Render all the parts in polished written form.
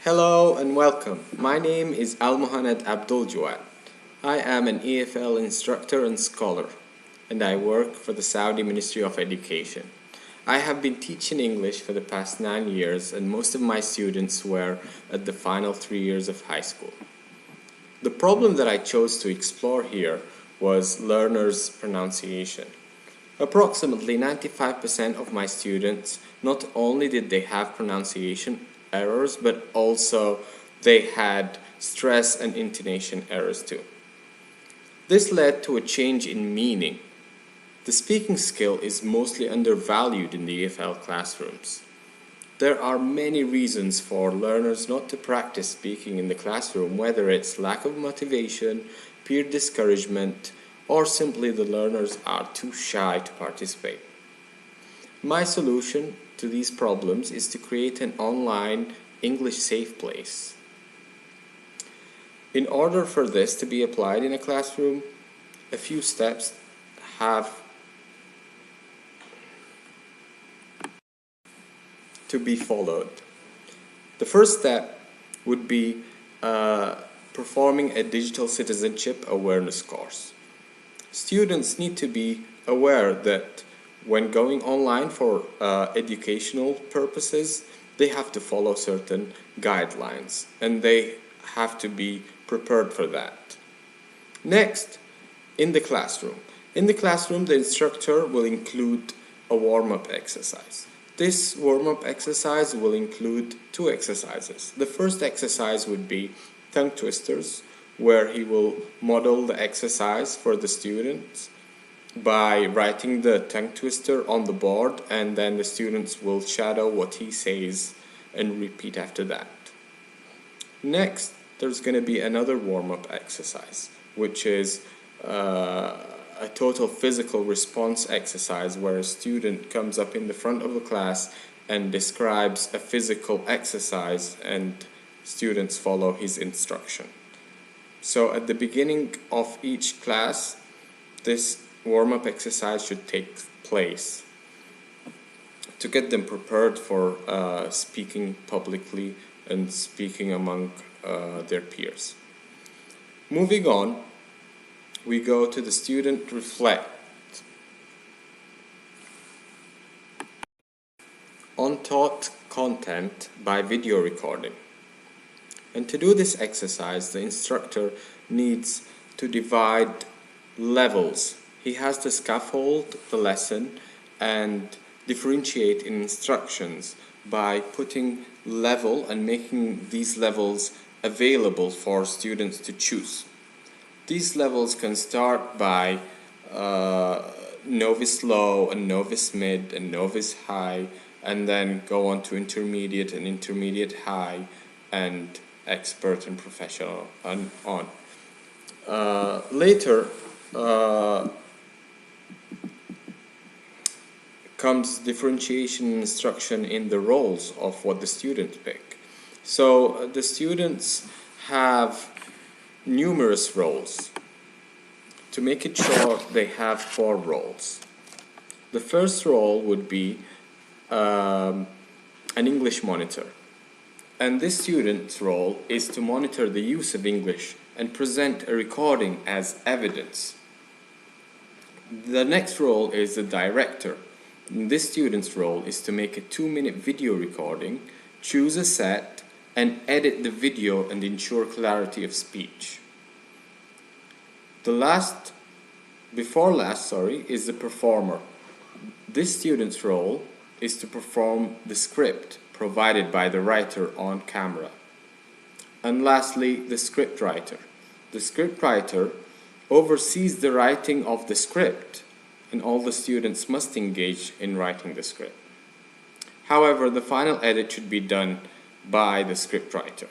Hello and welcome. My name is Al-Muhannad Abdul Jawad. I am an EFL instructor and scholar, and I work for the Saudi Ministry of Education. I have been teaching English for the past 9 years, and most of my students were at the final 3 years of high school. The problem that I chose to explore here was learners' pronunciation. Approximately 95% of my students, not only did they have pronunciation errors, but also they had stress and intonation errors too. This led to a change in meaning. The speaking skill is mostly undervalued in the EFL classrooms. There are many reasons for learners not to practice speaking in the classroom, whether it's lack of motivation, peer discouragement, or simply the learners are too shy to participate. My solution to these problems is to create an online English safe place. In order for this to be applied in a classroom, a few steps have to be followed. The first step would be performing a digital citizenship awareness course. Students need to be aware that when going online for educational purposes, they have to follow certain guidelines and they have to be prepared for that. Next, in the classroom. In the classroom, the instructor will include a warm-up exercise. This warm-up exercise will include 2 exercises. The first exercise would be tongue twisters, where he will model the exercise for the students by writing the tongue twister on the board, and then the students will shadow what he says and repeat after that. Next, there's going to be another warm-up exercise, which is a total physical response exercise where a student comes up in the front of the class and describes a physical exercise and students follow his instruction. So at the beginning of each class, this warm-up exercise should take place to get them prepared for speaking publicly and speaking among their peers. Moving on, we go to the student reflect. On taught content by video recording. And to do this exercise, the instructor needs to divide levels. He has to scaffold the lesson and differentiate in instructions by putting level and making these levels available for students to choose. These levels can start by novice low and novice mid and novice high, and then go on to intermediate and intermediate high and expert and professional and on. Later comes differentiation instruction in the roles of what the students pick. So the students have numerous roles. To make it short, they have 4 roles. The first role would be an English monitor. And this student's role is to monitor the use of English and present a recording as evidence. The next role is the director. And this student's role is to make a 2-minute video recording, choose a set, and edit the video and ensure clarity of speech. Before last, is the performer. This student's role is to perform the script provided by the writer on camera. And lastly, the script writer. The script writer oversees the writing of the script, and all the students must engage in writing the script. However, the final edit should be done by the script writer.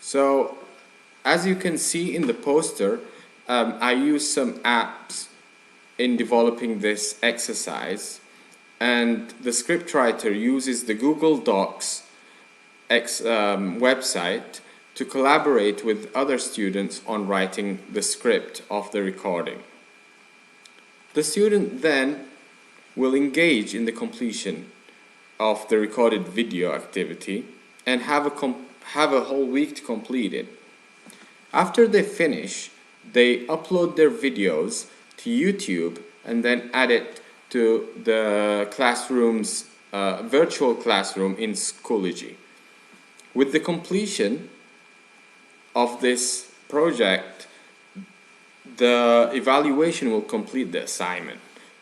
So, as you can see in the poster, I used some apps in developing this exercise, and the scriptwriter uses the Google Docs website to collaborate with other students on writing the script of the recording. The student then will engage in the completion of the recorded video activity and have a whole week to complete it. After they finish, they upload their videos to YouTube and then add it to the classroom's virtual classroom in Schoology. With the completion of this project, the evaluation will complete the assignment.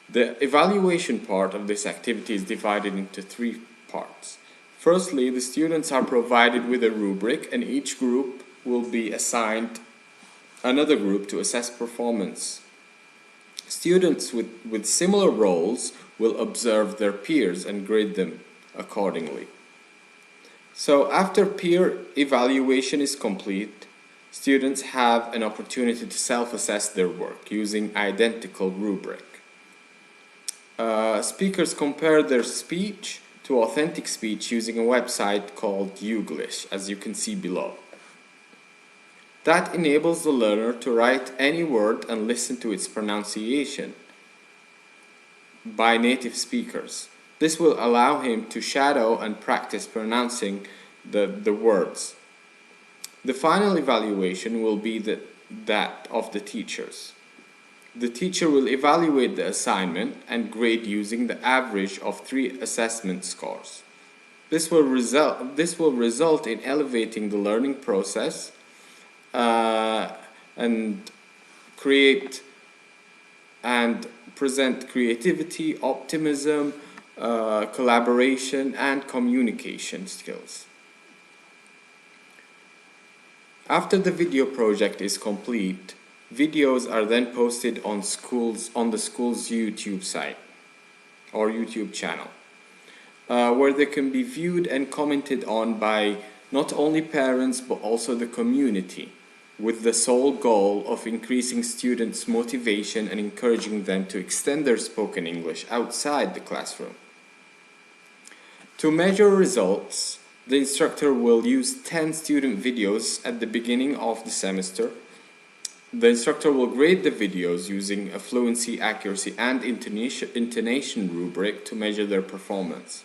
The evaluation part of this activity is divided into 3 parts. Firstly, the students are provided with a rubric, and each group will be assigned another group to assess performance. Students with similar roles will observe their peers and grade them accordingly. So after peer evaluation is complete, students have an opportunity to self-assess their work using identical rubric. Speakers compare their speech to authentic speech using a website called Youglish, as you can see below. That enables the learner to write any word and listen to its pronunciation by native speakers. This will allow him to shadow and practice pronouncing the words. The final evaluation will be that of the teachers. The teacher will evaluate the assignment and grade using the average of 3 assessment scores. This will result in elevating the learning process and create and present creativity, optimism, collaboration, and communication skills. After the video project is complete, videos are then posted on the school's YouTube site or YouTube channel, where they can be viewed and commented on by not only parents but also the community, with the sole goal of increasing students' motivation and encouraging them to extend their spoken English outside the classroom. To measure results, the instructor will use 10 student videos at the beginning of the semester. The instructor will grade the videos using a fluency, accuracy, and intonation rubric to measure their performance.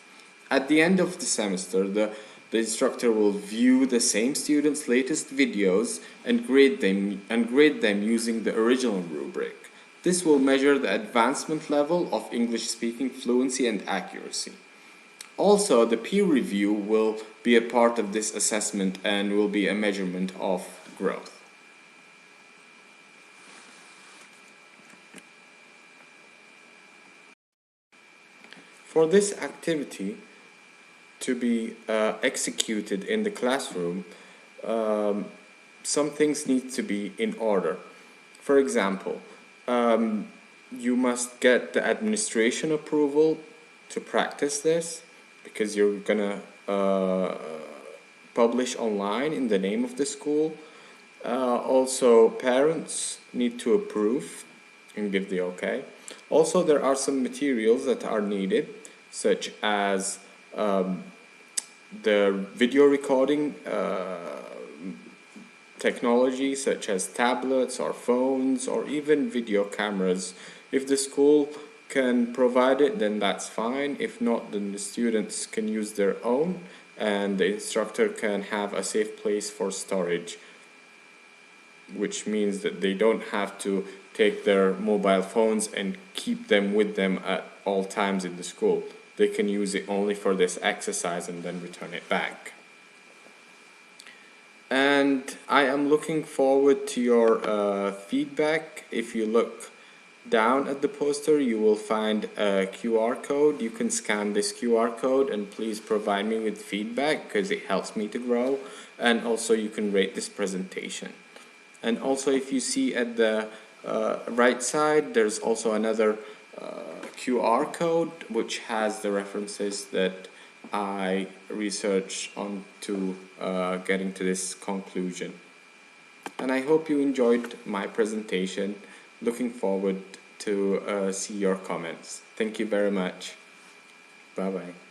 At the end of the semester, the instructor will view the same students' latest videos and grade them using the original rubric. This will measure the advancement level of English speaking, fluency, and accuracy. Also, the peer review will be a part of this assessment and will be a measurement of growth. For this activity to be executed in the classroom, some things need to be in order. For example, you must get the administration approval to practice this, because you're gonna publish online in the name of the school. Also, parents need to approve and give the okay. Also, there are some materials that are needed, such as the video recording technology, such as tablets or phones or even video cameras. If the school can provide it, then that's fine. If not, then the students can use their own, and the instructor can have a safe place for storage, which means that they don't have to take their mobile phones and keep them with them at all times in the school. They can use it only for this exercise and then return it back. And I am looking forward to your feedback. If you look down at the poster, you will find a QR code. You can scan this QR code and please provide me with feedback, because it helps me to grow. And also you can rate this presentation. And also, if you see at the right side, there's also another QR code which has the references that I researched on to getting to this conclusion. And I hope you enjoyed my presentation. Looking forward to see your comments. Thank you very much. Bye bye.